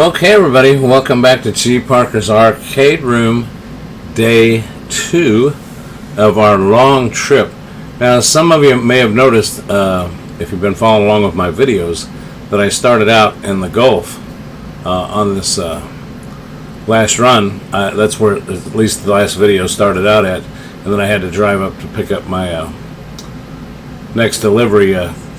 Okay, everybody, welcome back to G.Parkers Arcade Room, Day 2 of our long trip. Now, some of you may have noticed, if you've been following along with my videos, that I started out in the Gulf on this last run. That's where at least the last video started out at, and then I had to drive up to pick up my next delivery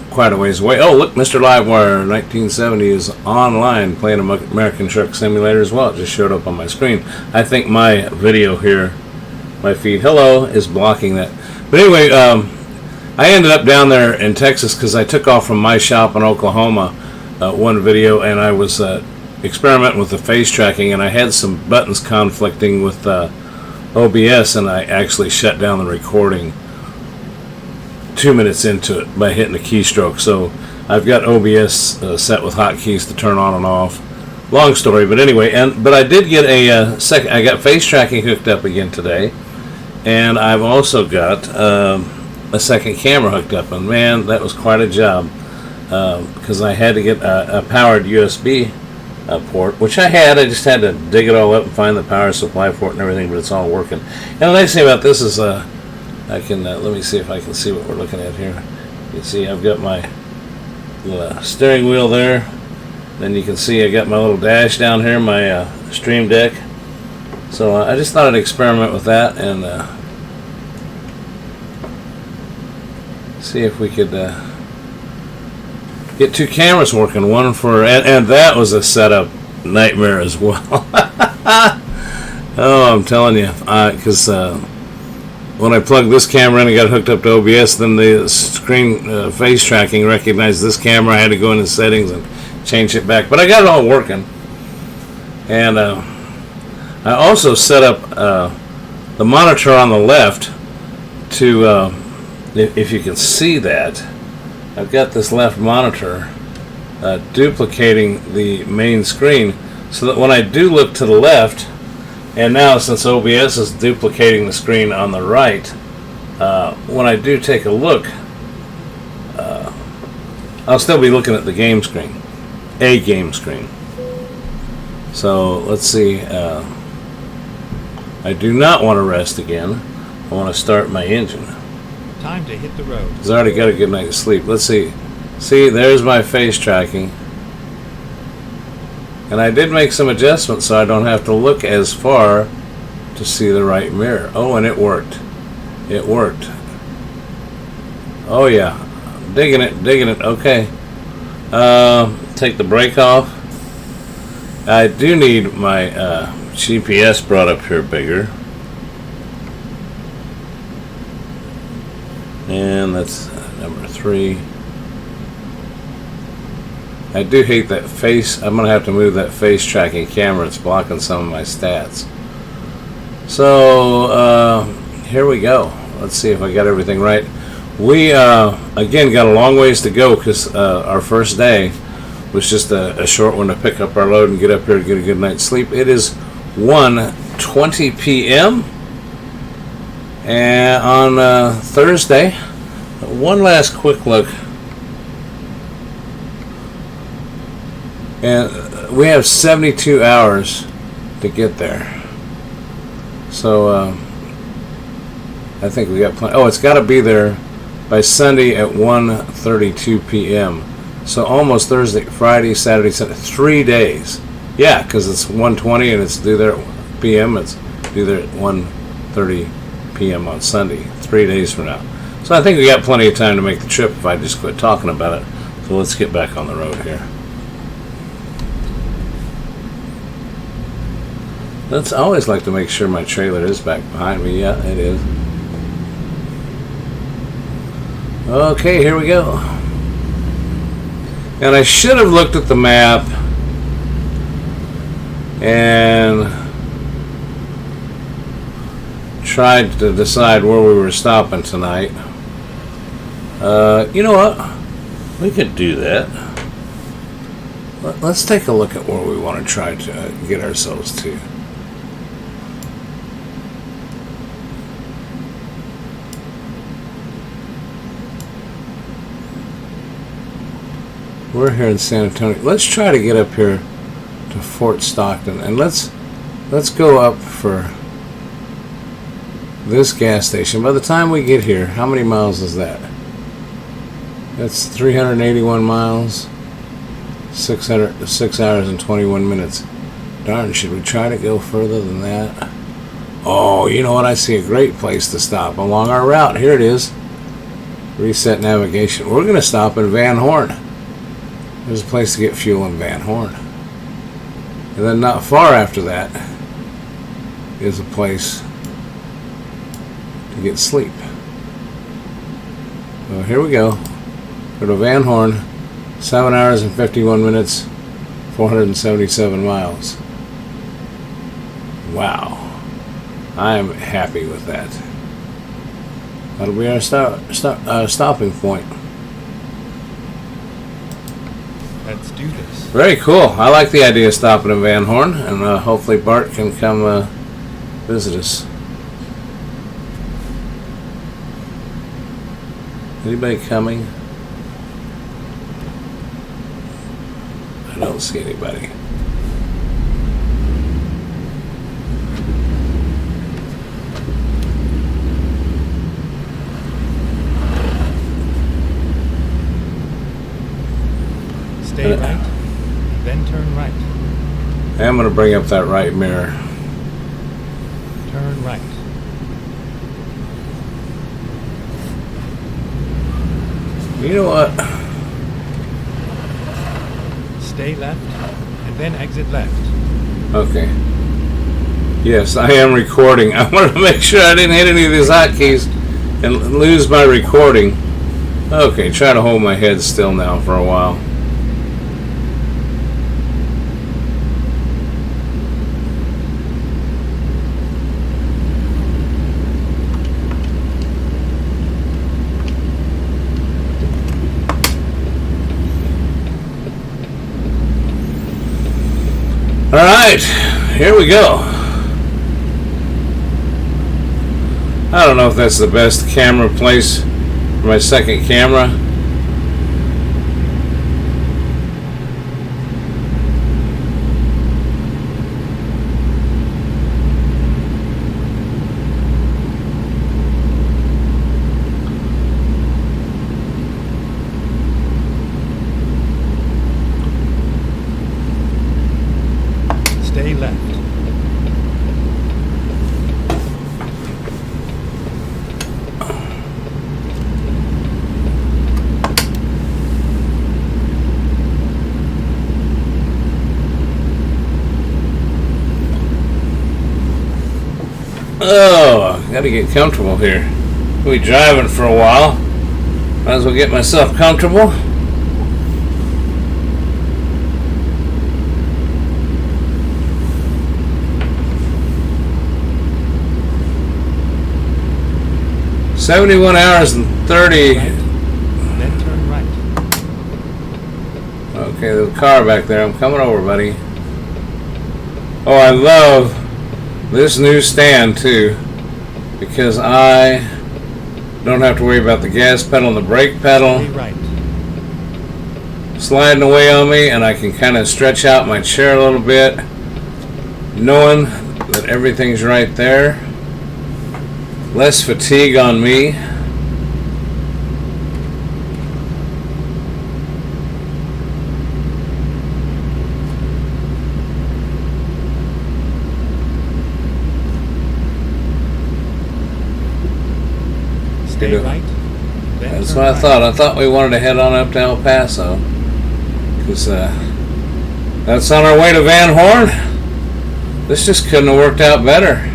quite a ways away. Oh, look, Mr. Livewire 1970 is online playing American Truck Simulator as well. It just showed up on my screen. I think my video here, my feed, hello, is blocking that. But anyway, I ended up down there in Texas because I took off from my shop in Oklahoma one video, and I was experimenting with the face tracking, and I had some buttons conflicting with OBS, and I actually shut down the recording 2 minutes into it by hitting the keystroke. So I've got OBS set with hotkeys to turn on and off. Long story, but anyway, but I did get a second. I got face tracking hooked up again today, and I've also got a second camera hooked up. And man, that was quite a job because I had to get a powered USB port, which I had. I just had to dig it all up and find the power supply for it and everything, but it's all working. And the nice thing about this is I can, let me see if I can see what we're looking at here. You can see I've got my little steering wheel there. Then you can see I got my little dash down here, my Stream Deck. So I just thought I'd experiment with that and see if we could get two cameras working. One for, and that was a setup nightmare as well. Oh, I'm telling you, because when I plugged this camera in and got hooked up to OBS, then the screen face tracking recognized this camera. I had to go into settings and change it back, but I got it all working. And I also set up the monitor on the left to, if you can see that, I've got this left monitor duplicating the main screen, so that when I do look to the left, and now since OBS is duplicating the screen on the right, when I do take a look, I'll still be looking at the game screen, a game screen. So let's see, I do not want to rest again. I want to start my engine. Time to hit the road. Because I already got a good night's sleep. Let's see. See, there's my face tracking. And I did make some adjustments so I don't have to look as far to see the right mirror. Oh, and it worked. It worked. Oh, yeah. Digging it, digging it. Okay. Take the brake off. I do need my GPS brought up here bigger. And that's number 3. I do hate that face. I'm going to have to move that face tracking camera. It's blocking some of my stats. So here we go. Let's see if I got everything right. We again got a long ways to go because our first day was just a short one to pick up our load and get up here to get a good night's sleep. It is 1:20 p.m. and on Thursday. One last quick look. And we have 72 hours to get there. So I think we got plenty. Oh, it's got to be there by Sunday at 1:32 p.m. So almost Thursday, Friday, Saturday, Sunday, 3 days. Yeah, because it's 1:20 and it's due there at p.m. It's due there at 1:30 p.m. on Sunday. 3 days from now. So I think we got plenty of time to make the trip if I just quit talking about it. So let's get back on the road here. I always like to make sure my trailer is back behind me. Yeah, it is. Okay, here we go. And I should have looked at the map and tried to decide where we were stopping tonight. You know what? We could do that. Let's take a look at where we want to try to get ourselves to. We're here in San Antonio. Let's try to get up here to Fort Stockton, and let's go up for this gas station. By the time we get here, how many miles is that? That's 381 miles. 6 hours and 21 minutes. Darn, should we try to go further than that? Oh, you know what? I see a great place to stop along our route. Here it is. Reset navigation. We're going to stop in Van Horn. There's a place to get fuel in Van Horn. And then not far after that is a place to get sleep. So here we go. Go to Van Horn. 7 hours and 51 minutes. 477 miles. Wow. I am happy with that. That'll be our stopping point. Let's do this. Very cool. I like the idea of stopping in Van Horn, and hopefully Bart can come visit us. Anybody coming? I don't see anybody. Stay right, then turn right. I'm going to bring up that right mirror. Turn right. You know what? Stay left, and then exit left. Okay. Yes, I am recording. I wanted to make sure I didn't hit any of these hotkeys and lose my recording. Okay, try to hold my head still now for a while. Alright, here we go. I don't know if that's the best camera place for my second camera. Stay left. Oh, gotta get comfortable here. We'll be driving for a while. Might as well get myself comfortable. $71 hours and 30. Right, then turn right. Okay, there's a car back there. I'm coming over, buddy. Oh, I love this new stand too, because I don't have to worry about the gas pedal and the brake pedal Stay right. sliding away on me, and I can kind of stretch out my chair a little bit, knowing that everything's right there. Less fatigue on me. Stay right. Then That's turn what I right. thought. I thought we wanted to head on up to El Paso, because that's on our way to Van Horn. This just couldn't have worked out better.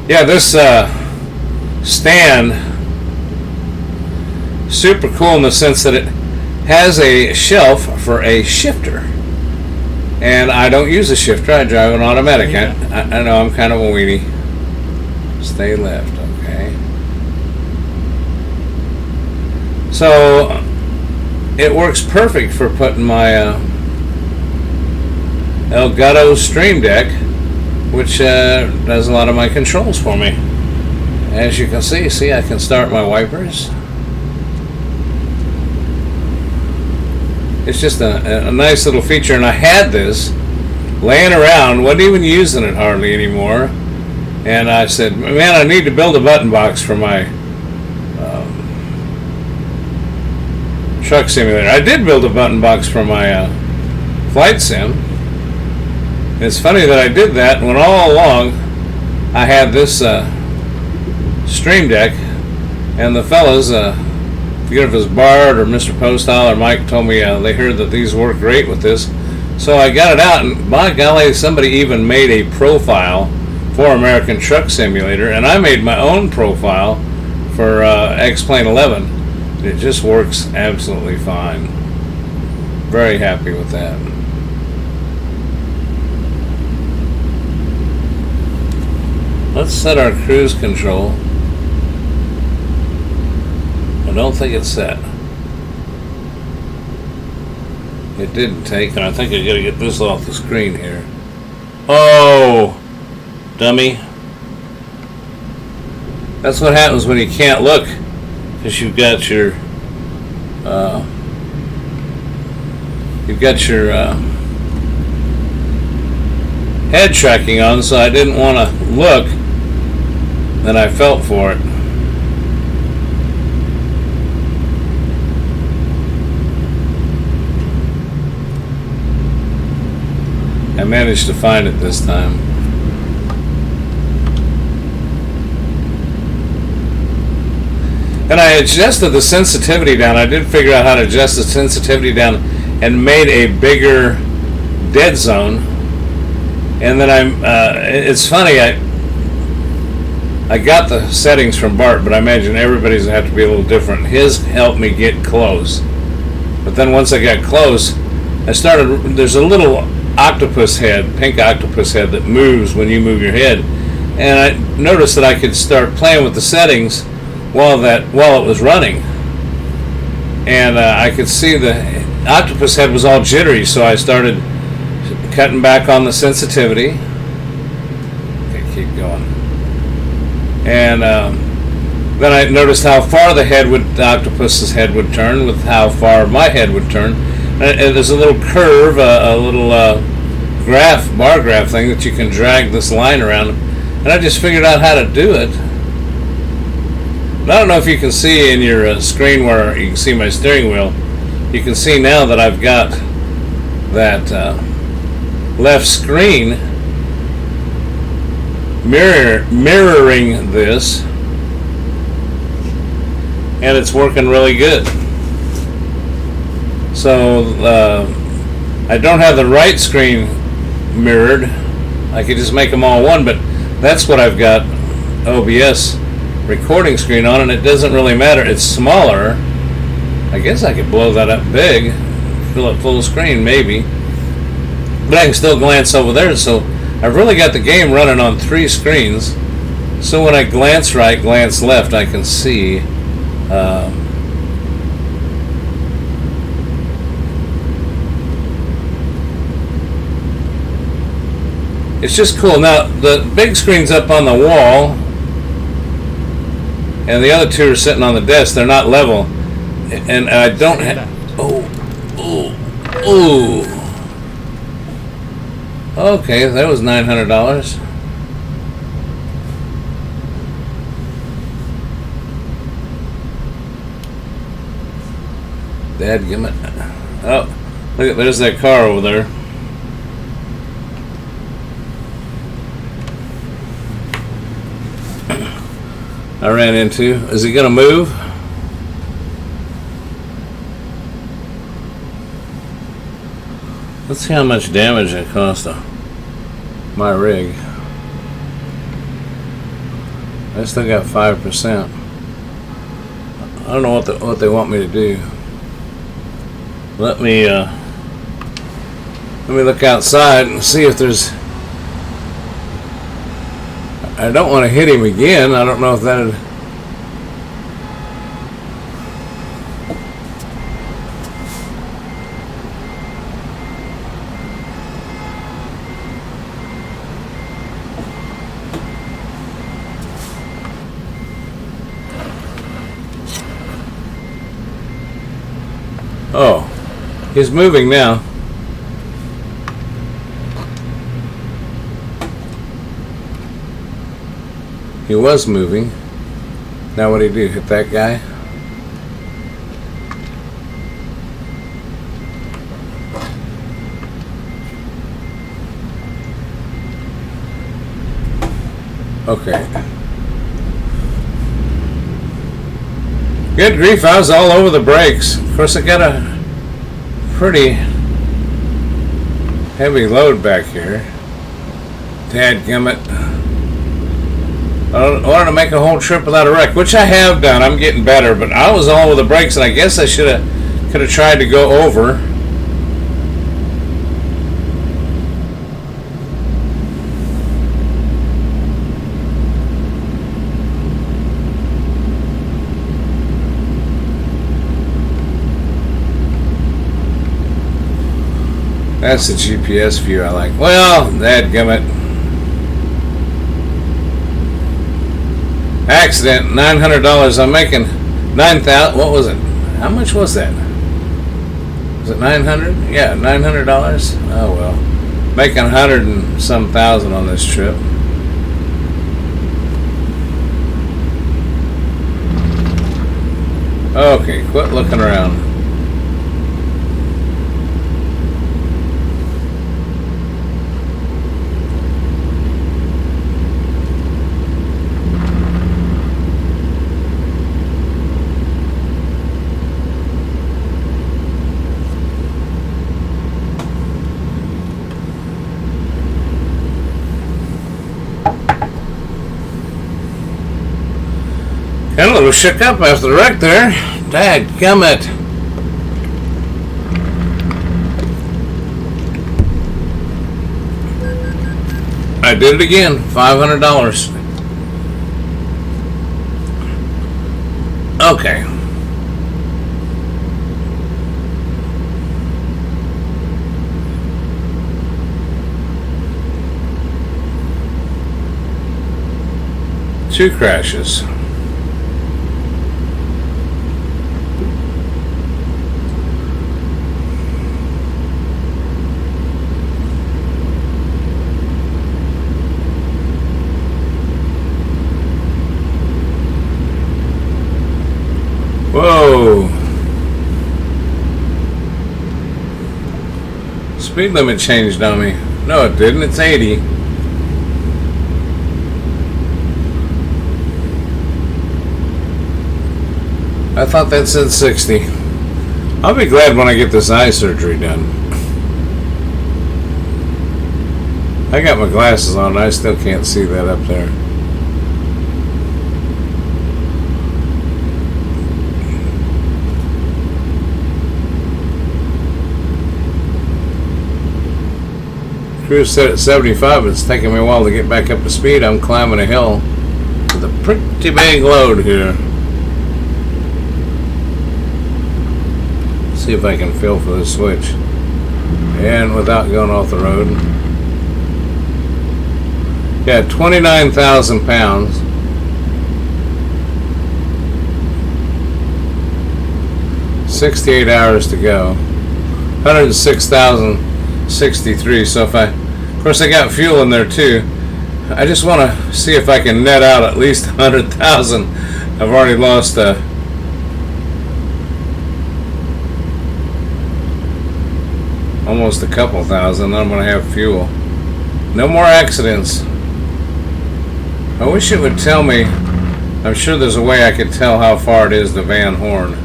Yeah, this stand, super cool in the sense that it has a shelf for a shifter. And I don't use a shifter, I drive an automatic. I know I'm kind of a weenie. Stay left, okay. So, it works perfect for putting my Elgato Stream Deck, which does a lot of my controls for me. As you can see, I can start my wipers. It's just a nice little feature, and I had this laying around, wasn't even using it hardly anymore, and I said, man, I need to build a button box for my truck simulator. I did build a button box for my flight sim. It's funny that I did that when all along I had this Stream Deck, and the fellas, I forget if it was Bart or Mr. Posthall or Mike, told me they heard that these work great with this. So I got it out, and by golly, somebody even made a profile for American Truck Simulator, and I made my own profile for X-Plane 11. It just works absolutely fine. Very happy with that. Let's set our cruise control. I don't think it's set. It didn't take, and I think I gotta get this off the screen here. Oh, dummy. That's what happens when you can't look, because you've got your head tracking on, so I didn't want to look, then I felt for it. I managed to find it this time. And I adjusted the sensitivity down. I did figure out how to adjust the sensitivity down and made a bigger dead zone. And then it's funny, I got the settings from Bart, but I imagine everybody's going to have to be a little different. His helped me get close. But then once I got close, there's a little octopus head, pink octopus head that moves when you move your head. And I noticed that I could start playing with the settings while it was running. And I could see the octopus head was all jittery, so I started cutting back on the sensitivity. Okay, keep going. And then I noticed how far the octopus's head would turn with how far my head would turn. And there's a little curve, a little bar graph thing that you can drag this line around. And I just figured out how to do it. And I don't know if you can see in your screen where you can see my steering wheel. You can see now that I've got that left screen mirroring this, and it's working really good. So I don't have the right screen mirrored. I could just make them all one, but that's what I've got OBS recording screen on, and it doesn't really matter. It's smaller. I guess I could blow that up big, fill it full screen maybe, but I can still glance over there. So I've really got the game running on 3 screens, so when I glance right, glance left, I can see it's just cool. Now the big screen's up on the wall and the other 2 are sitting on the desk. They're not level, and I don't have okay, that was $900. Dadgummit. Oh, look, there's that car over there. I ran into. Is he gonna move? Let's see how much damage it cost my rig. I still got 5%. I don't know what they want me to do. Let me look outside and see if there's. I don't want to hit him again. I don't know if that'd. Oh, he's moving now. He was moving. Now what did he do? Hit that guy? Okay. Good grief, I was all over the brakes. Of course, I got a pretty heavy load back here. Dadgummit. I wanted to make a whole trip without a wreck, which I have done. I'm getting better, but I was all over the brakes, and I guess I could have tried to go over. That's the GPS view I like. Well, dadgummit. Accident, $900. I'm making $9,000. What was it? How much was that? Was it $900? Yeah, $900. Oh well, making 100 and some thousand on this trip. Okay, quit looking around. Got a little shook up after the wreck there. Dadgummit. I did it again. $500. Okay. Two crashes. Whoa. Speed limit changed on me. No, it didn't. It's 80. I thought that said 60. I'll be glad when I get this eye surgery done. I got my glasses on and I still can't see that up there. Cruise set at 75, but it's taking me a while to get back up to speed. I'm climbing a hill with a pretty big load here. See if I can feel for the switch. And without going off the road. Yeah, 29,000 pounds. $68 hours to go. 106,063. So if of course I got fuel in there too. I just want to see if I can net out at least 100,000. I've already lost almost a couple thousand. I'm going to have fuel. No more accidents. I wish it would tell me. I'm sure there's a way I could tell how far it is to Van Horn.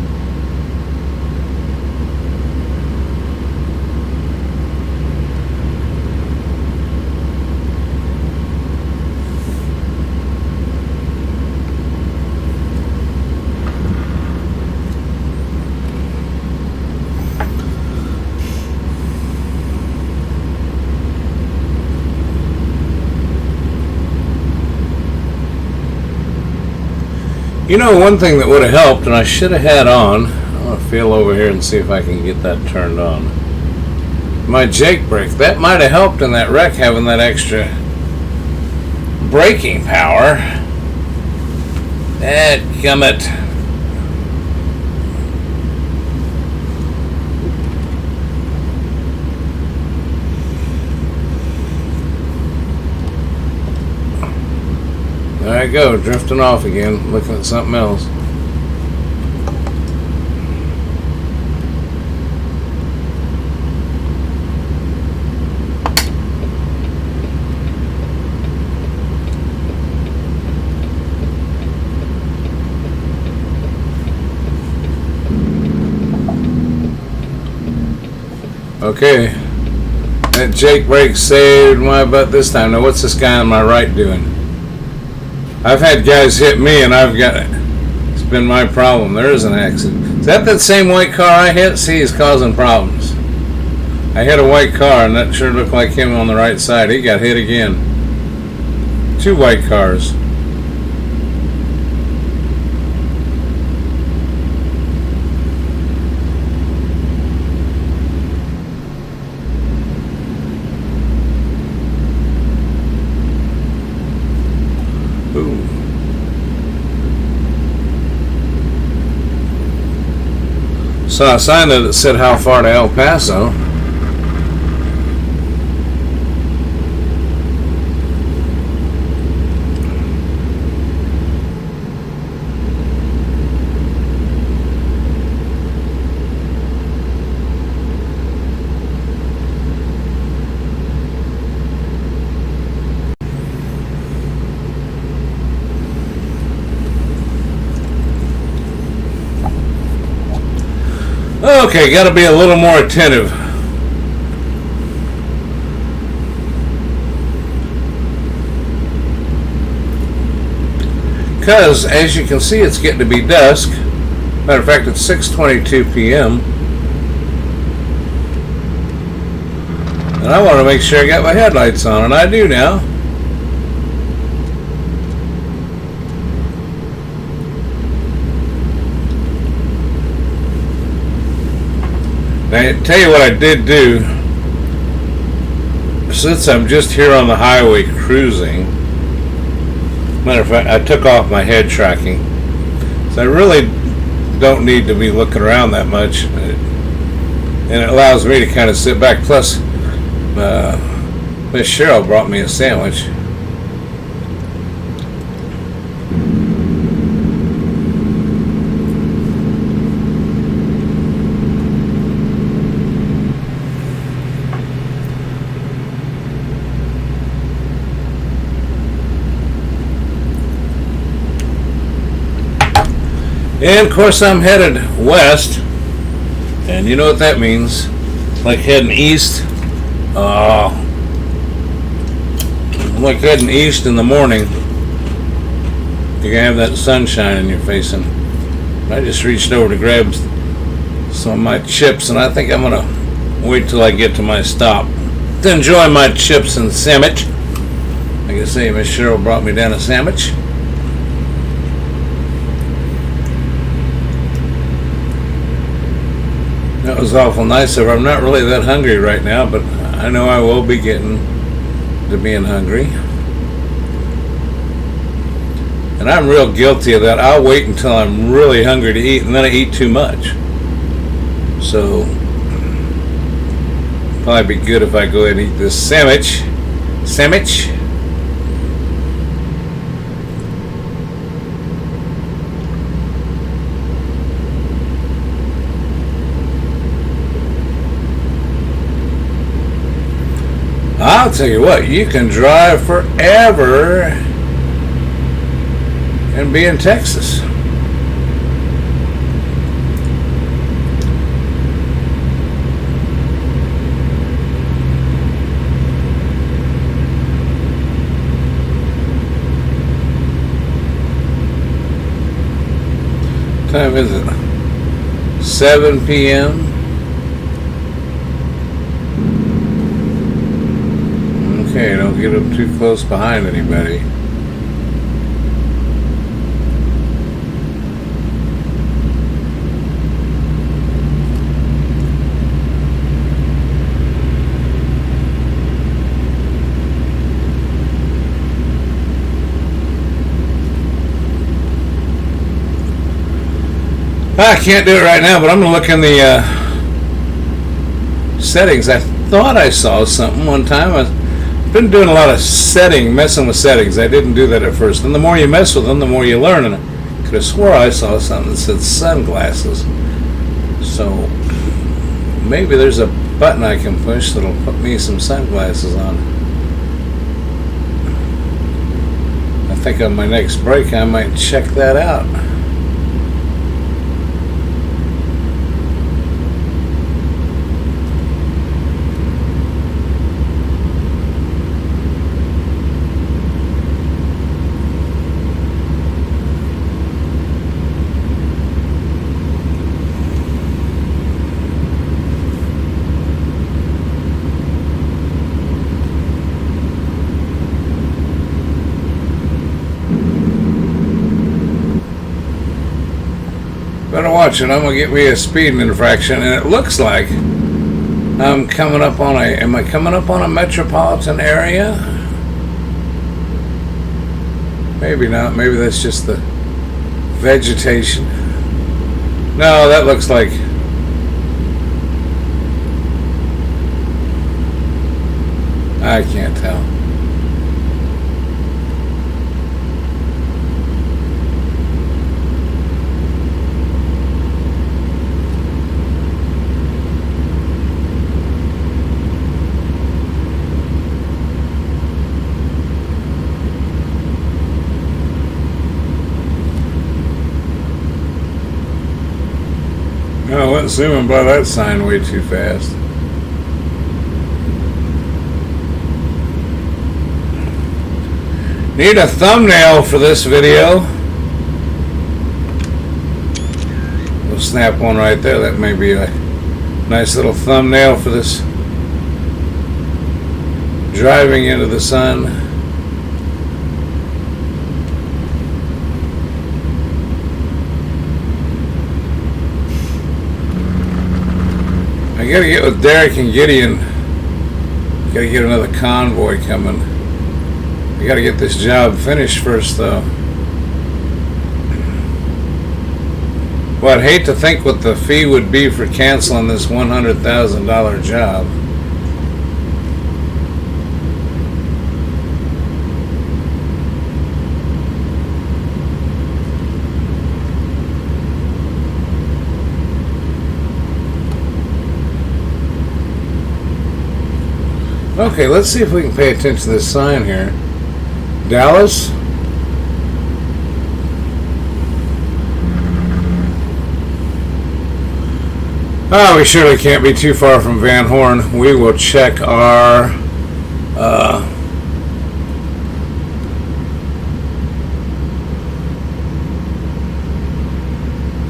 You know, one thing that would have helped, and I should have had on, I want to feel over here and see if I can get that turned on. My Jake brake. That might have helped in that wreck, having that extra braking power. Dadgummit. There I go, drifting off again, looking at something else. Okay, that Jake brake saved my butt this time. Now what's this guy on my right doing? I've had guys hit me and it's been my problem. There is an accident. Is that same white car I hit? See, he's causing problems. I hit a white car and that sure looked like him on the right side. He got hit again. 2 white cars. Saw a sign that said how far to El Paso. Okay, got to be a little more attentive. Because, as you can see, it's getting to be dusk. Matter of fact, it's 6:22 p.m. And I want to make sure I got my headlights on, and I do now. Now, I tell you what I did do. Since I'm just here on the highway cruising, matter of fact, I took off my head tracking. So I really don't need to be looking around that much. And it allows me to kind of sit back. Plus, Miss Cheryl brought me a sandwich. And of course I'm headed west, and you know what that means, like heading east. Like heading east in the morning, you're gonna have that sunshine in your face. And I just reached over to grab some of my chips, and I think I'm gonna wait till I get to my stop to enjoy my chips and sandwich. Like I say, Miss Cheryl brought me down a sandwich. That was awful nice of her. I'm not really that hungry right now, but I know I will be getting to being hungry. And I'm real guilty of that. I'll wait until I'm really hungry to eat, and then I eat too much. So, probably be good if I go ahead and eat this sandwich. Sandwich. I'll tell you what, you can drive forever and be in Texas. What time is it? 7 p.m. Okay, don't get up too close behind anybody. I can't do it right now, but I'm going to look in the settings. I thought I saw something one time. been doing a lot of messing with settings. I didn't do that at first. And the more you mess with them, the more you learn. And I could have swore I saw something that said sunglasses. So maybe there's a button I can push that'll put me some sunglasses on. I think on my next break I might check that out. Better watch it. I'm gonna get me a speeding infraction, and it looks like I'm coming up on a. Am I coming up on a metropolitan area? Maybe not. Maybe that's just the vegetation. No, that looks like. I can't tell. I wasn't zooming by that sign way too fast. Need a thumbnail for this video. We'll snap one right there. That may be a nice little thumbnail for this driving into the sun. I gotta get with Derek and Gideon. Gotta get another convoy coming. I gotta get this job finished first, though. Well, I'd hate to think what the fee would be for canceling this $100,000 job. Okay, let's see if we can pay attention to this sign here. Dallas. Oh, we surely can't be too far from Van Horn. We will check our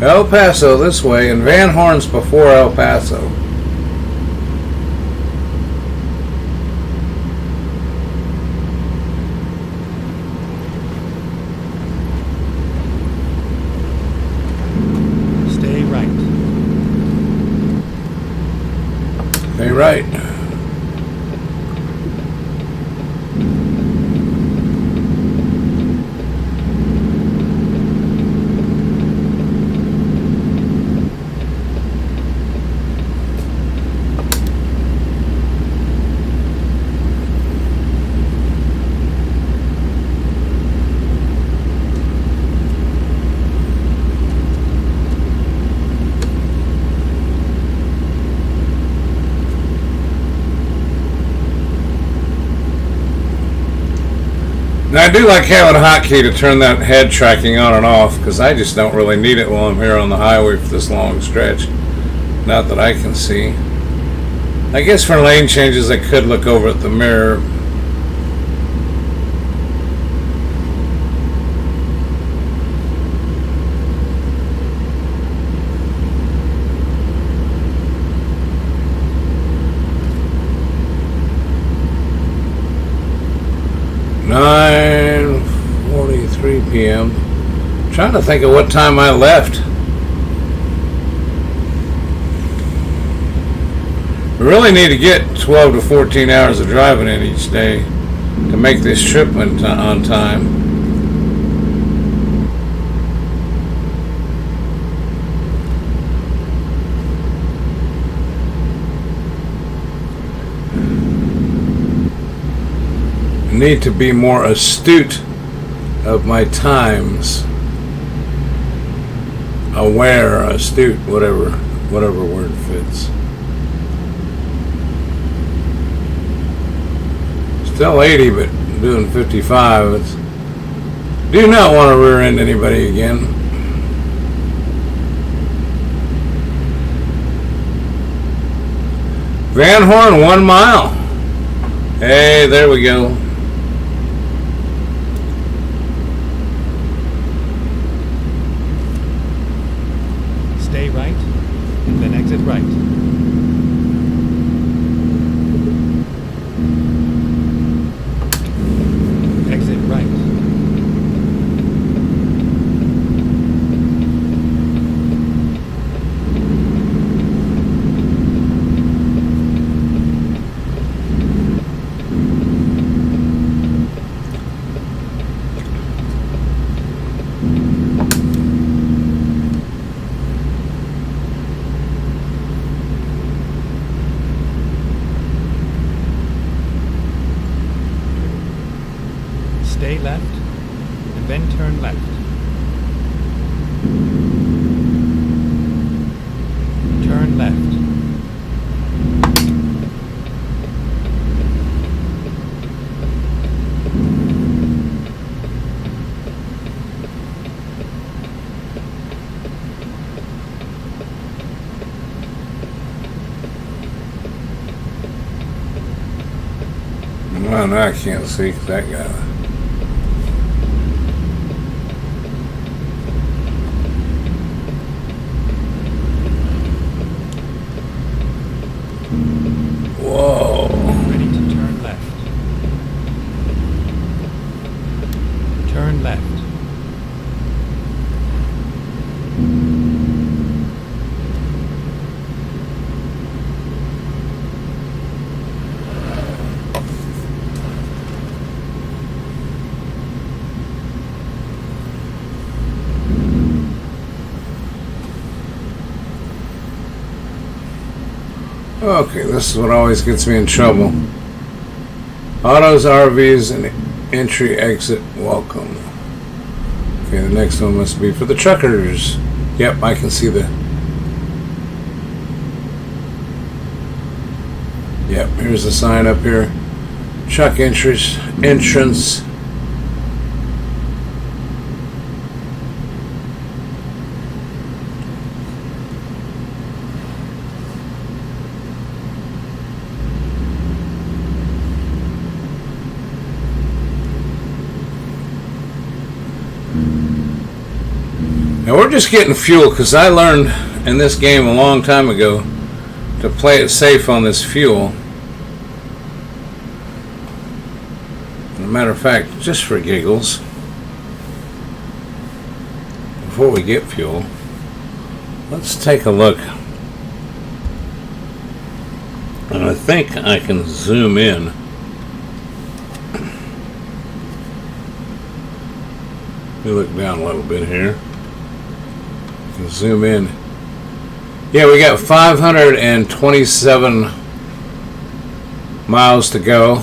El Paso this way, and Van Horn's before El Paso. Right. Now, I do like having a hotkey to turn that head tracking on and off, because I just don't really need it while I'm here on the highway for this long stretch. Not that I can see. I guess for lane changes I could look over at the mirror. p.m. Trying to think of what time I left. We really need to get 12 to 14 hours of driving in each day to make this trip on time. need to be more astute of my times. Aware, astute, whatever word fits. Still 80, but doing 55. Do not want to rear end anybody again. Van Horn, 1 mile. Hey, there we go. Stay right, and then exit right. Exit right. Stay left, and then turn left. Turn left. Well, now I can't see that guy. Whoa. Ready to turn left. Turn left. Okay, this is what always gets me in trouble. Autos, RVs, and entry, exit, welcome. Okay, the next one must be for the truckers. Yep, I can see the... Yep, here's the sign up here. Truck entrance. And we're just getting fuel because I learned in this game a long time ago to play it safe on this fuel. As a matter of fact, just for giggles, before we get fuel, let's take a look. And I think I can zoom in. Let me look down a little bit here. Can zoom in. Yeah, we got 527 miles to go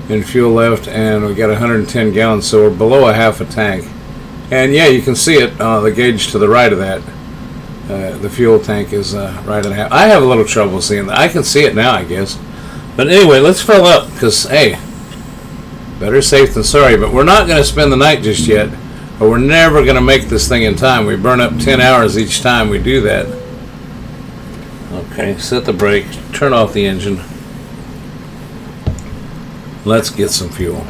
in fuel left, and we got 110 gallons, so we're below a half a tank. And yeah, you can see it, the gauge to the right of that. The fuel tank is right at a half. I have a little trouble seeing that. I can see it now, I guess. But anyway, let's fill up, because, hey, better safe than sorry. But we're not going to spend the night just yet. But we're never going to make this thing in time. We burn up 10 hours each time we do that. Okay, set the brake, turn off the engine. Let's get some fuel.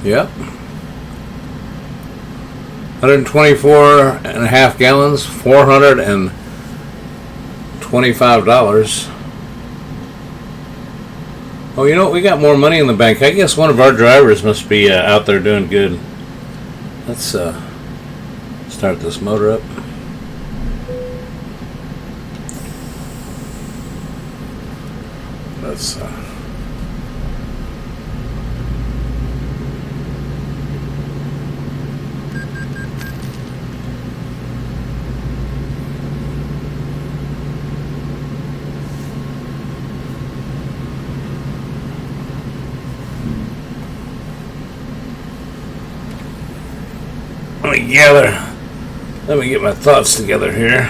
Yep. 124 and a half gallons, $425. Oh, you know what? We got more money in the bank. I guess one of our drivers must be out there doing good. Let's start this motor up. Let's Let me get my thoughts together here.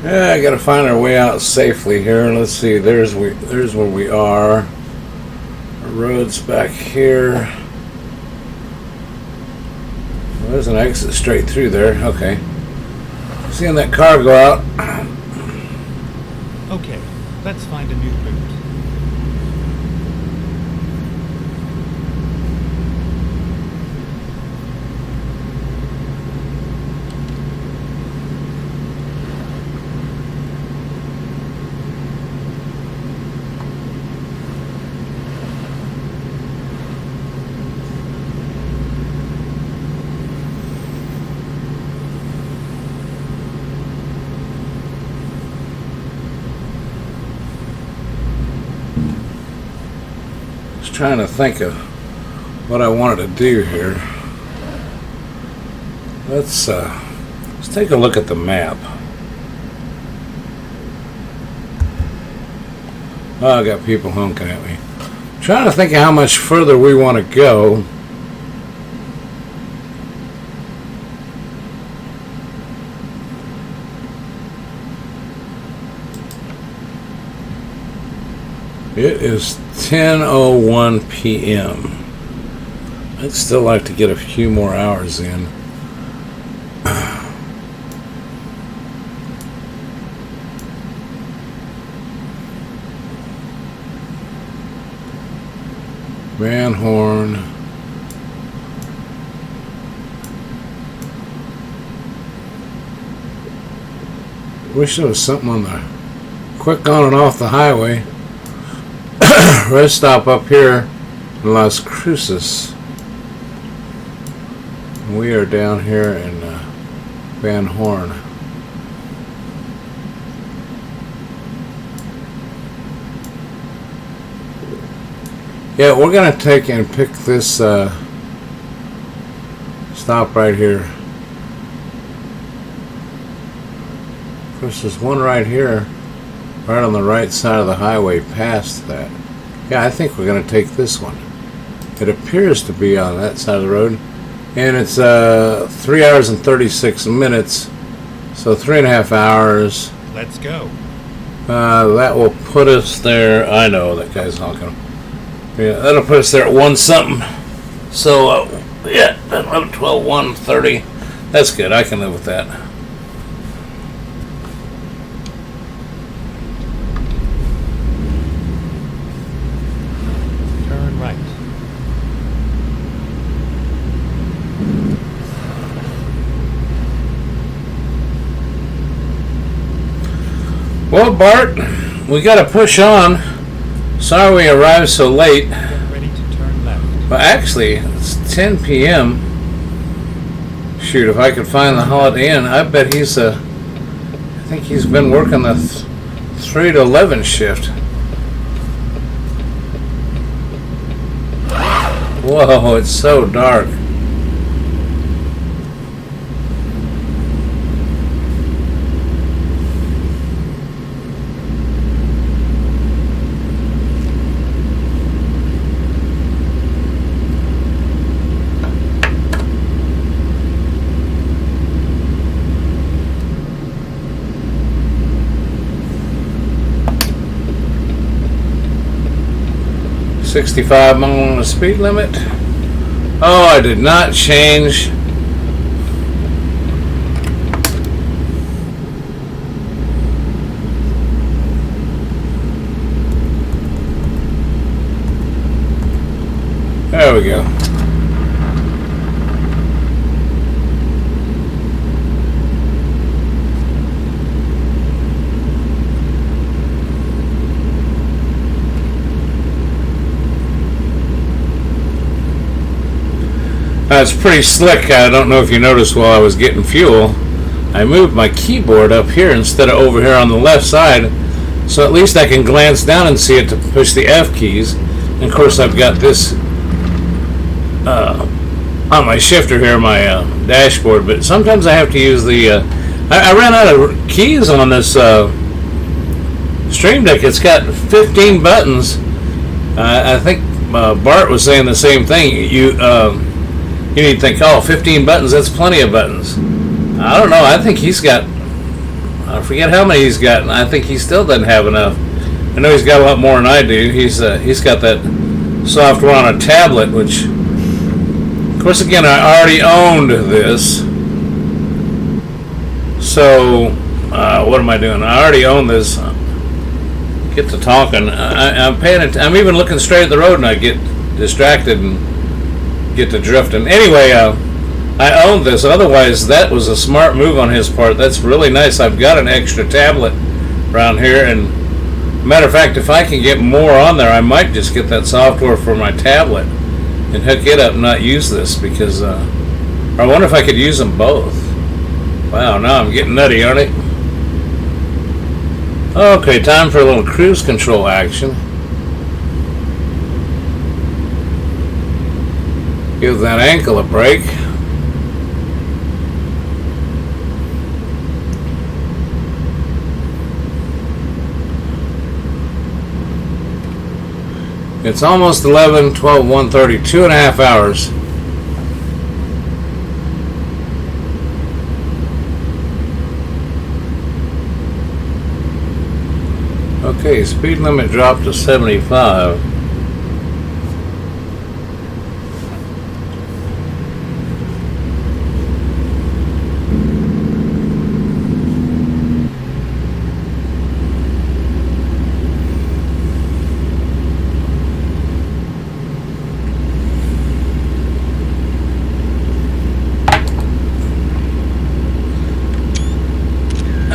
Yeah, I gotta find our way out safely here. Let's see. There's where we are. Our road's back here. Well, there's an exit straight through there. Okay. Seeing that car go out. Okay, let's find a new route. Trying to think of what I wanted to do here. Let's take a look at the map. Oh, I got people honking at me. Trying to think of how much further we want to go. It is 10:01 p.m. I'd still like to get a few more hours in. Van Horn. Wish there was something on the quick on and off the highway. Rest stop up here in Las Cruces. We are down here in Van Horn. Yeah, we're going to take and pick this stop right here. Of course, there's one right here, right on the right side of the highway past that. Yeah, I think we're going to take this one. It appears to be on that side of the road. And it's 3 hours and 36 minutes. So 3.5 hours. Let's go. That will put us there. I know, that guy's honking. Yeah, that'll put us there at 1 something. So, yeah, 11, 12, 1, 30. That's good. I can live with that. Well, Bart, we got to push on. Sorry we arrived so late. Get ready to turn left. Well, actually, it's 10 p.m. Shoot, if I could find the Holiday Inn, I bet he's I think he's been working the 3 to 11 shift. Whoa, it's so dark. $65 mile on the speed limit. Oh, I did not change. There we go. It's pretty slick. I don't know if you noticed while I was getting fuel, I moved my keyboard up here instead of over here on the left side, so at least I can glance down and see it to push the F keys. And of course I've got this on my shifter here, my dashboard, but sometimes I have to use the I ran out of keys on this Stream Deck. It's got 15 buttons. I think Bart was saying the same thing. You need to think, oh, 15 buttons, that's plenty of buttons. I don't know. I think he's got, I forget how many he's got, and I think he still doesn't have enough. I know he's got a lot more than I do. He's got that software on a tablet, which, of course, again, I already owned this. So, what am I doing? I already own this. Get to talking. I'm paying it. I'm even looking straight at the road, and I get distracted and get to drifting. Anyway, I owned this. Otherwise, that was a smart move on his part. That's really nice. I've got an extra tablet around here, and matter of fact, if I can get more on there, I might just get that software for my tablet and hook it up and not use this, because I wonder if I could use them both. Wow, now I'm getting nutty, aren't I? Okay, time for a little cruise control action. Give that ankle a break. It's almost 11, 12, 1:30, 2.5 hours. Okay, speed limit dropped to 75.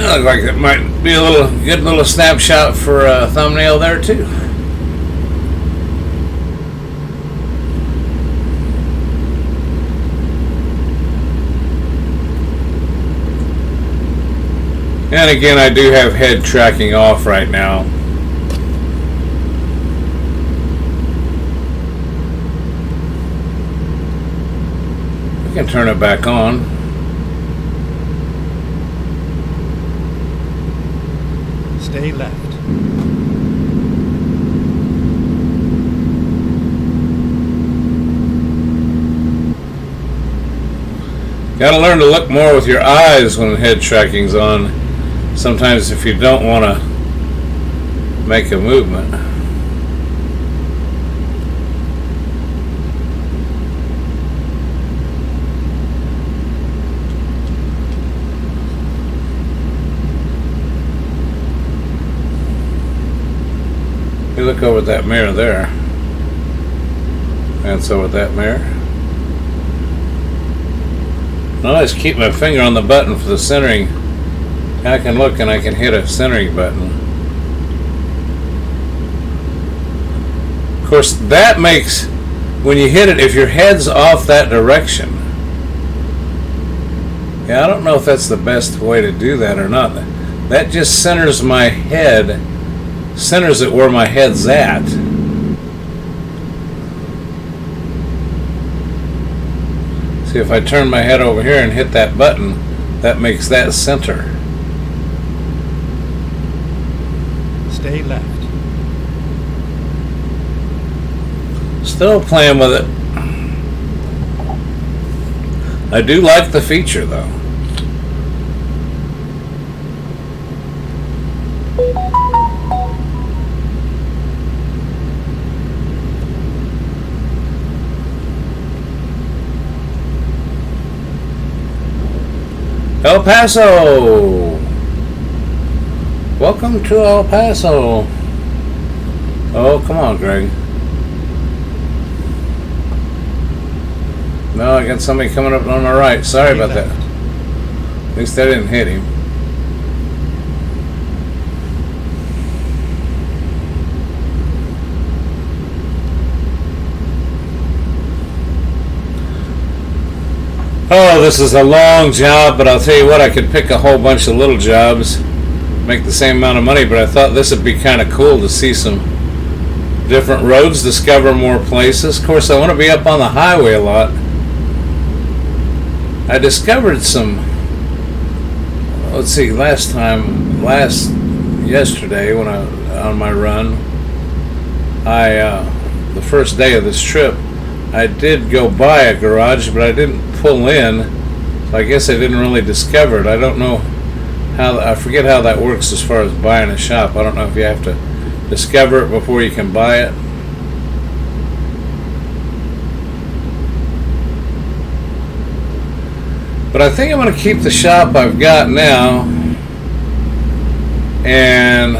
Looks like it might be a good little snapshot for a thumbnail there too. And again, I do have head tracking off right now. We can turn it back on. Stay left. Gotta learn to look more with your eyes when head tracking's on. Sometimes if you don't want to make a movement. You look over at that mirror there. That's over that mirror. I always keep my finger on the button for the centering. I can look and I can hit a centering button. Of course, that makes, when you hit it, if your head's off that direction. Yeah, I don't know if that's the best way to do that or not. That just centers my head. Centers it where my head's at. See, if I turn my head over here and hit that button, that makes that center. Stay left. Still playing with it. I do like the feature though. El Paso! Welcome to El Paso. Oh, come on, Greg. No, I got somebody coming up on my right. Sorry about that. At least I didn't hit him. Oh, this is a long job, but I'll tell you what, I could pick a whole bunch of little jobs, make the same amount of money, but I thought this would be kind of cool to see some different roads, discover more places. Of course, I want to be up on the highway a lot. I discovered some let's see, yesterday when on my run, the first day of this trip, I did go by a garage, but I didn't pull in, so I guess I didn't really discover it. I don't know I forget how that works as far as buying a shop. I don't know if you have to discover it before you can buy it. But I think I'm going to keep the shop I've got now, and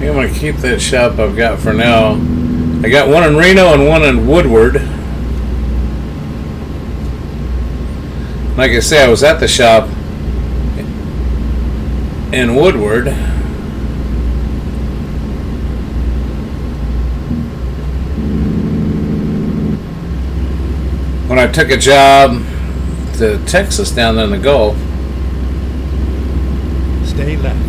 I'm going to keep that shop I've got for now. I got one in Reno and one in Woodward. Like I say, I was at the shop in Woodward. When I took a job to Texas down there in the Gulf. Stay left.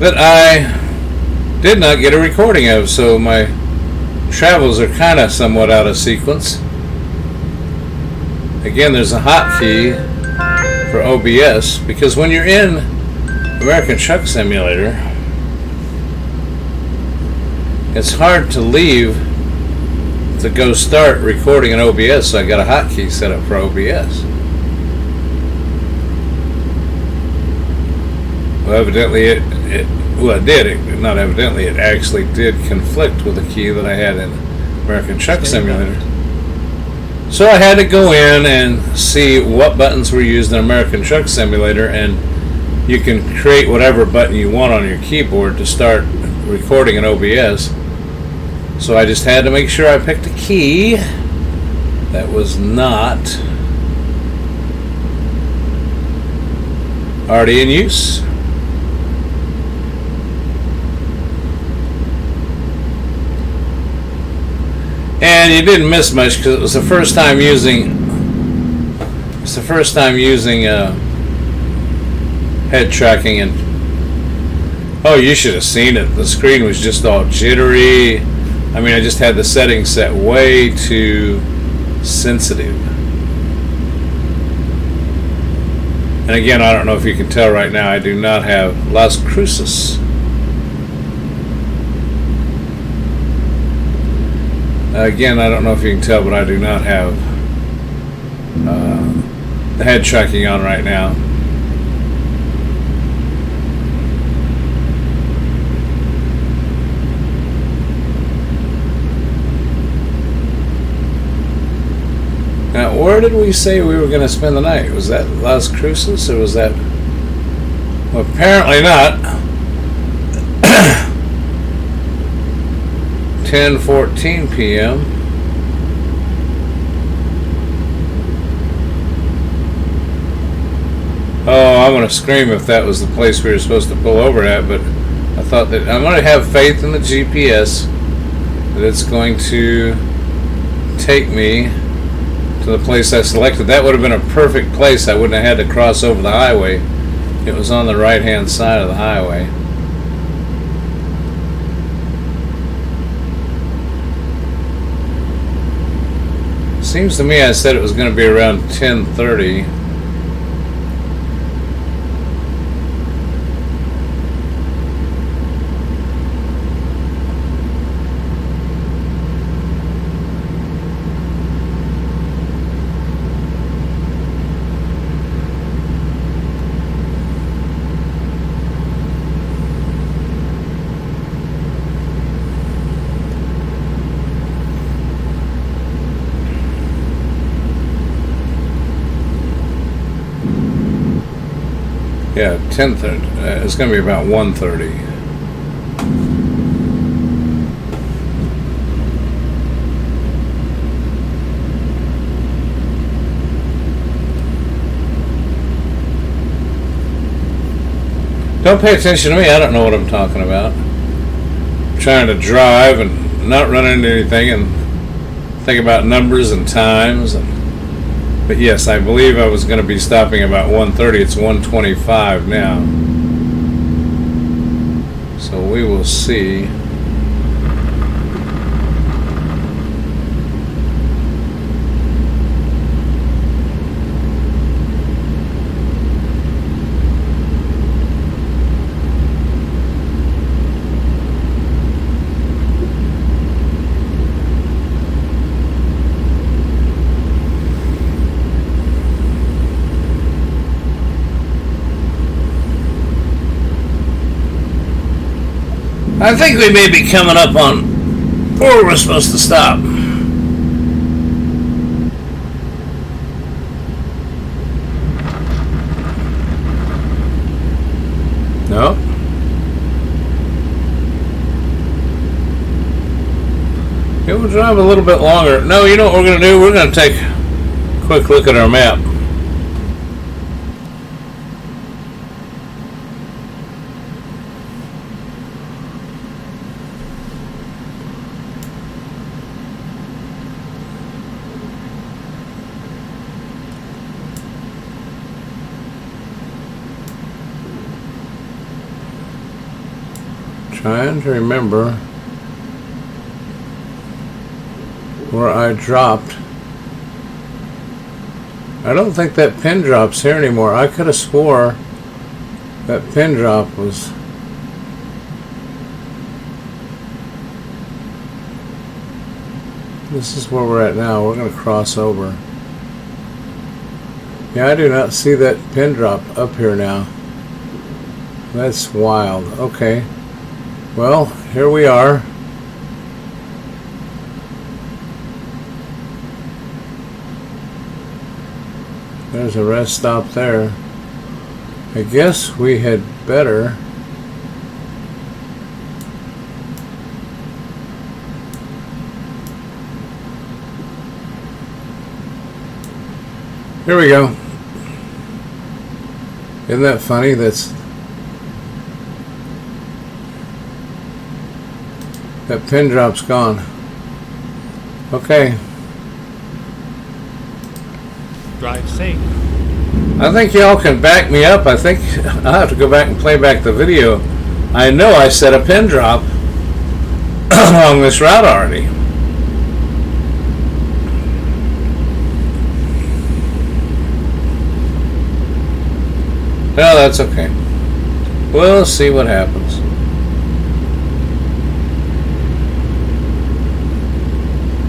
That I did not get a recording of, so my travels are kind of somewhat out of sequence. Again, there's a hotkey for OBS, because when you're in American Truck Simulator, it's hard to leave to go start recording in OBS, so I got a hotkey set up for OBS. Well, evidently it actually did conflict with the key that I had in American Truck Simulator. So I had to go in and see what buttons were used in American Truck Simulator, and you can create whatever button you want on your keyboard to start recording in OBS. So I just had to make sure I picked a key that was not already in use. And you didn't miss much, because it was the first time using head tracking, and oh, you should have seen it. The screen was just all jittery. I mean, I just had the settings set way too sensitive. And again, I don't know if you can tell right now, I do not have Las Cruces. Again, I don't know if you can tell, but I do not have the head tracking on right now. Now, where did we say we were going to spend the night? Was that Las Cruces, or was that... Well, apparently not. 10:14 p.m. Oh, I'm going to scream if that was the place we were supposed to pull over at, but I thought that I'm going to have faith in the GPS that it's going to take me to the place I selected. That would have been a perfect place. I wouldn't have had to cross over the highway. It was on the right-hand side of the highway. Seems to me I said it was going to be around 10:30. Yeah, 10:30. It's going to be about 1:30. Don't pay attention to me. I don't know what I'm talking about. I'm trying to drive and not run into anything and think about numbers and times and But yes, I believe I was going to be stopping about 1:30. It's 1:25 now. So we will see. I think we may be coming up on where we're supposed to stop. No. It will drive a little bit longer. No, you know what we're going to do? We're going to take a quick look at our map. Trying to remember where I dropped. I don't think that pin drop's here anymore. I could have swore that pin drop was. This is where we're at now. We're going to cross over. Yeah, I do not see that pin drop up here now. That's wild. Okay. Well, here we are. There's a rest stop there. I guess we had better here we go. Isn't that funny? That pin drop's gone. Okay. Drive safe. I think y'all can back me up. I think I'll have to go back and play back the video. I know I set a pin drop along this route already. Well, that's okay. We'll see what happens.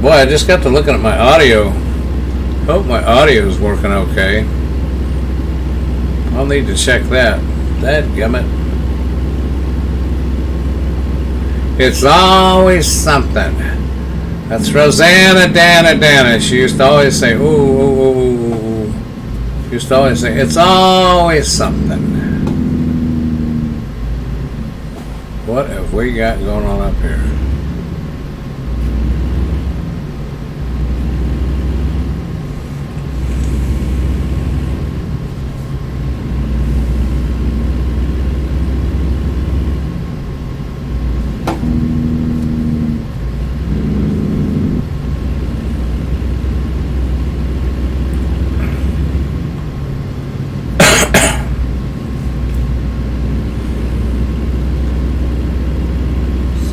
Boy, I just got to looking at my audio. Hope my audio is working okay. I'll need to check that. Dadgummit. It's always something. That's Rosanna Dana. She used to always say, ooh, ooh, ooh, ooh, ooh. She used to always say, it's always something. What have we got going on up here?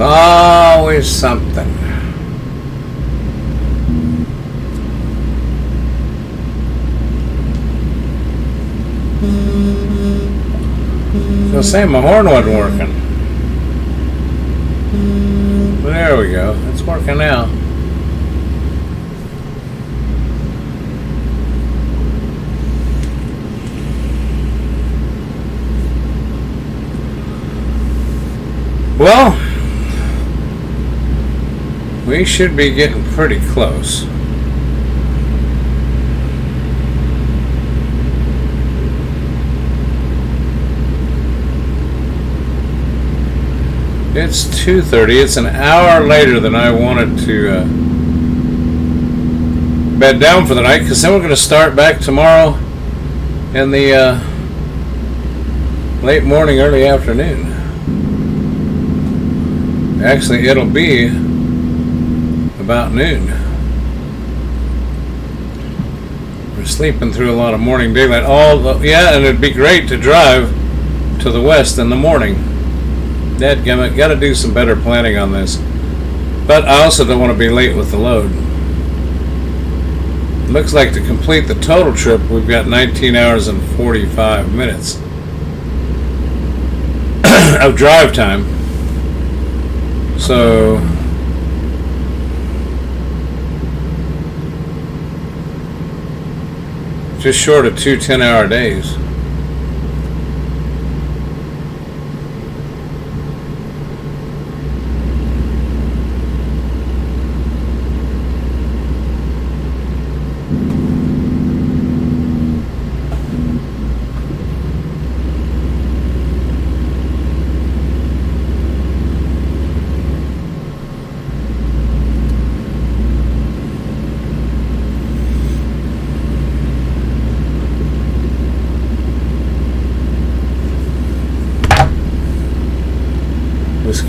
Always something. So say my horn wasn't working. There we go. It's working now. Well, we should be getting pretty close. It's 2:30. It's an hour later than I wanted to bed down for the night, because then we're going to start back tomorrow in the late morning, early afternoon. Actually, it'll be about noon. We're sleeping through a lot of morning daylight. Yeah, and it'd be great to drive to the west in the morning. Dadgummit, got to do some better planning on this. But I also don't want to be late with the load. Looks like to complete the total trip, we've got 19 hours and 45 minutes of drive time. So just short of 2 10-hour days.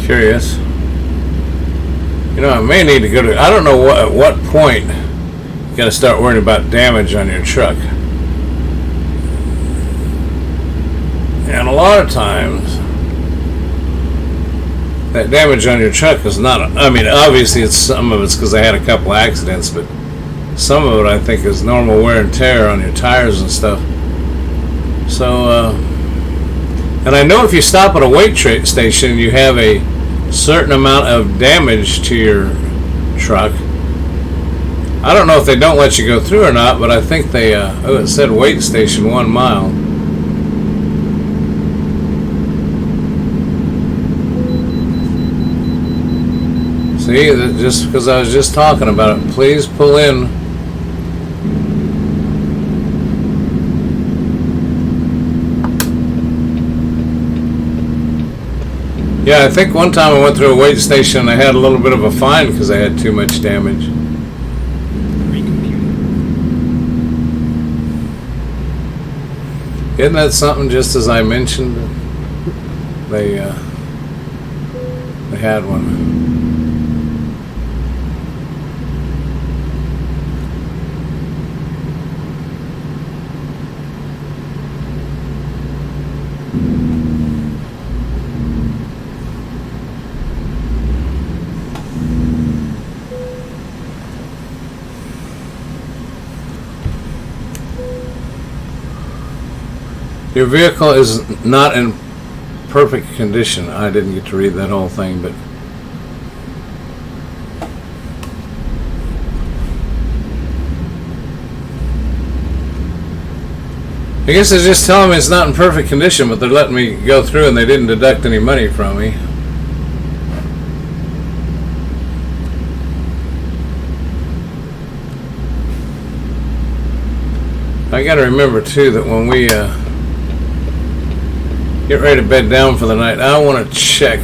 Curious. You know, I may need to go to. I don't know at what point you got to start worrying about damage on your truck. And a lot of times, that damage on your truck is not. I mean, obviously, some of it's because I had a couple accidents, but some of it I think is normal wear and tear on your tires and stuff. So, and I know if you stop at a weight station, you have a certain amount of damage to your truck. I don't know if they don't let you go through or not, but I think they, it said weight station 1 mile. See, just because I was just talking about it, please pull in. Yeah, I think one time I went through a weight station and I had a little bit of a fine because I had too much damage. Isn't that something? Just as I mentioned, they had one. Your vehicle is not in perfect condition. I didn't get to read that whole thing, but I guess they're just telling me it's not in perfect condition, but they're letting me go through and they didn't deduct any money from me. I got to remember too that when we get ready to bed down for the night, I want to check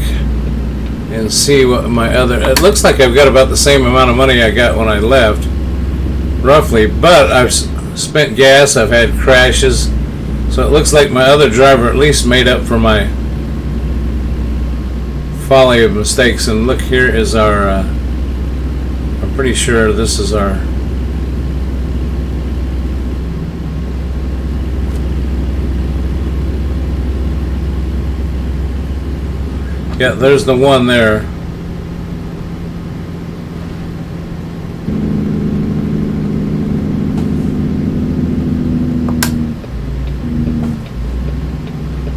and see what my other. It looks like I've got about the same amount of money I got when I left, roughly. But I've spent gas. I've had crashes, so it looks like my other driver at least made up for my folly of mistakes. And look, here is our. I'm pretty sure this is our. Yeah, there's the one there.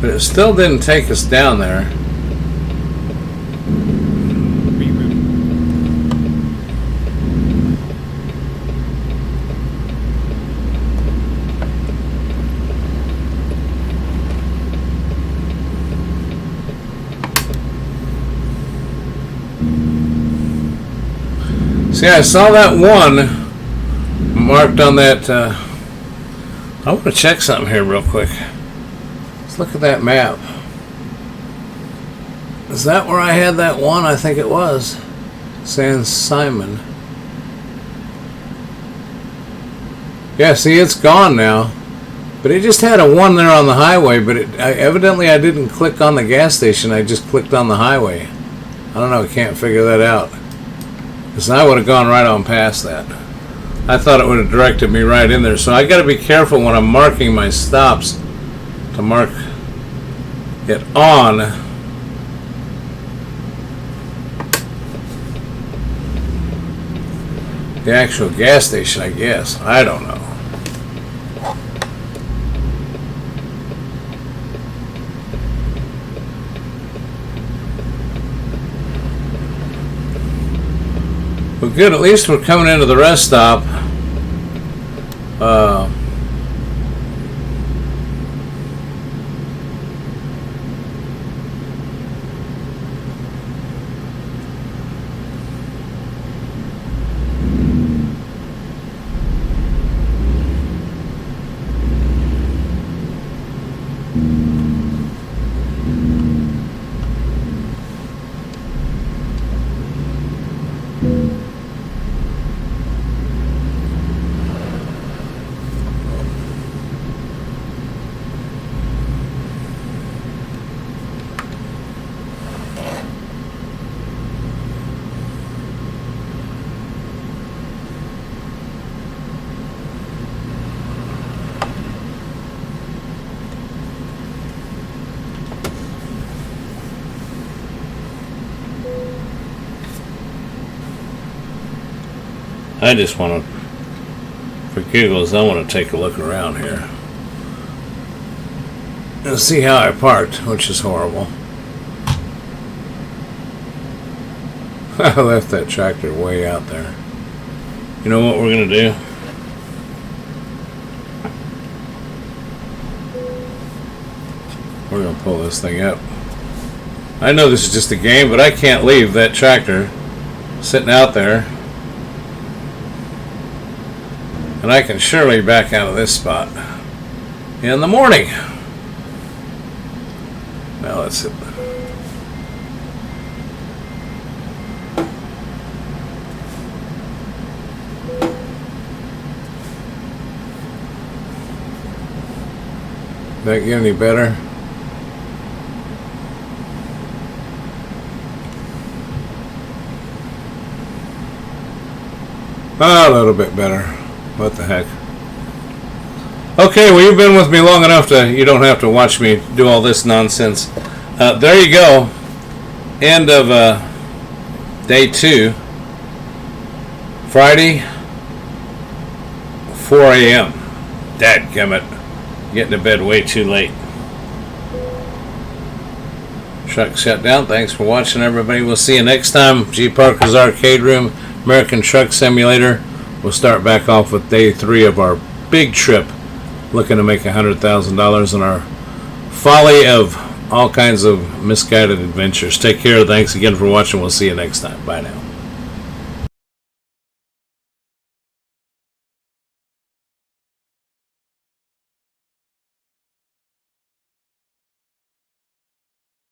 But it still didn't take us down there. See, I saw that one marked on that. I want to check something here real quick. Let's look at that map. Is that where I had that one? I think it was. San Simon. Yeah, see, it's gone now. But it just had a one there on the highway, but evidently I didn't click on the gas station. I just clicked on the highway. I don't know. I can't figure that out. Because I would have gone right on past that. I thought it would have directed me right in there. So I got to be careful when I'm marking my stops to mark it on the actual gas station, I guess. I don't know. Well, good. At least we're coming into the rest stop. I just want to, for giggles, I want to take a look around here and see how I parked, which is horrible. I left that tractor way out there. You know what we're going to do? We're going to pull this thing up. I know this is just a game, but I can't leave that tractor sitting out there. And I can surely back out of this spot in the morning. Now let's see. That get any better? A little bit better. What the heck? Okay, well, you've been with me long enough you don't have to watch me do all this nonsense. There you go. End of day 2. Friday, 4 a.m. Dadgummit. Getting to bed way too late. Truck shut down. Thanks for watching, everybody. We'll see you next time. G.Parkers Arcade Room, American Truck Simulator. We'll start back off with day 3 of our big trip, looking to make $100,000 in our folly of all kinds of misguided adventures. Take care. Thanks again for watching. We'll see you next time. Bye now.